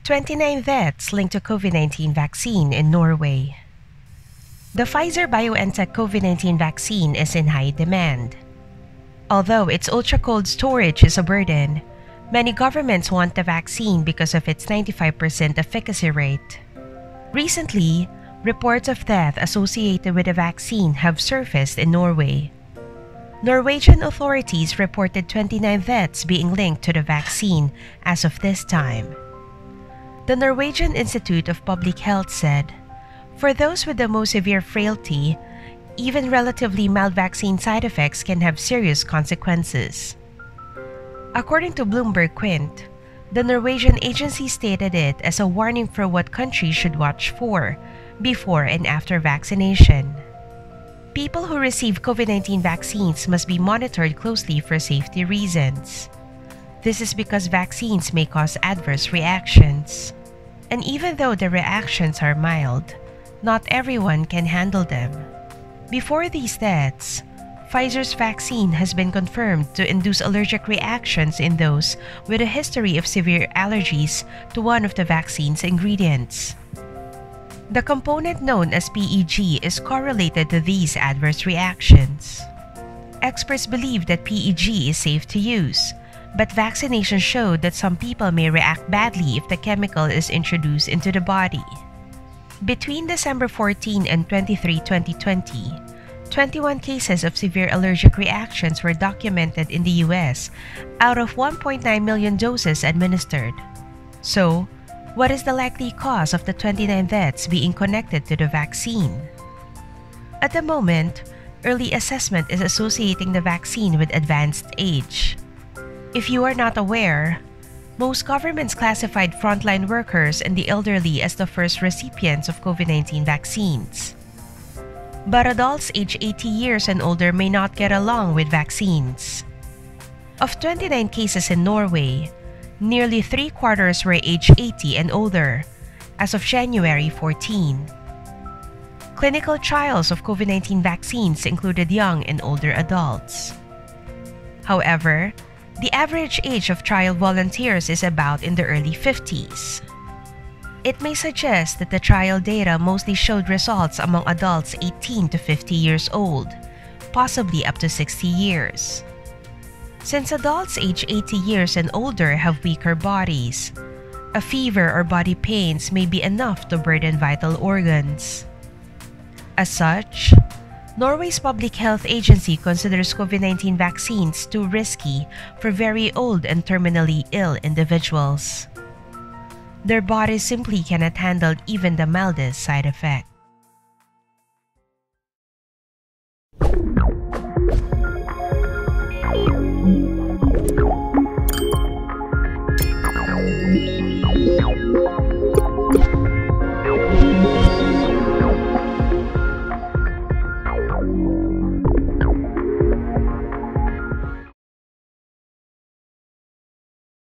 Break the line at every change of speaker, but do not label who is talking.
29 deaths linked to COVID-19 vaccine in Norway. The Pfizer-BioNTech COVID-19 vaccine is in high demand. Although its ultra-cold storage is a burden, many governments want the vaccine because of its 95% efficacy rate. Recently, reports of death associated with the vaccine have surfaced in Norway. Norwegian authorities reported 29 deaths being linked to the vaccine as of this time. The Norwegian Institute of Public Health said, "For those with the most severe frailty, even relatively mild vaccine side effects can have serious consequences." According to Bloomberg Quint, the Norwegian agency stated it as a warning for what countries should watch for before and after vaccination. People who receive COVID-19 vaccines must be monitored closely for safety reasons. This is because vaccines may cause adverse reactions. And even though the reactions are mild, not everyone can handle them. Before these deaths, Pfizer's vaccine has been confirmed to induce allergic reactions in those with a history of severe allergies to one of the vaccine's ingredients. The component known as PEG is correlated to these adverse reactions. Experts believe that PEG is safe to use, but vaccination showed that some people may react badly if the chemical is introduced into the body. Between December 14 and 23, 2020, 21 cases of severe allergic reactions were documented in the US out of 1.9 million doses administered. So, what is the likely cause of the 29 deaths being connected to the vaccine? At the moment, early assessment is associating the vaccine with advanced age. If you are not aware, most governments classified frontline workers and the elderly as the first recipients of COVID-19 vaccines. But adults aged 80 years and older may not get along with vaccines. Of 29 cases in Norway, nearly 3/4 were aged 80 and older, as of January 14. Clinical trials of COVID-19 vaccines included young and older adults. However, the average age of trial volunteers is about in the early 50s. It may suggest that the trial data mostly showed results among adults 18 to 50 years old, possibly up to 60 years. Since adults age 80 years and older have weaker bodies, a fever or body pains may be enough to burden vital organs. As such, Norway's public health agency considers COVID-19 vaccines too risky for very old and terminally ill individuals. Their bodies simply cannot handle even the mildest side effects.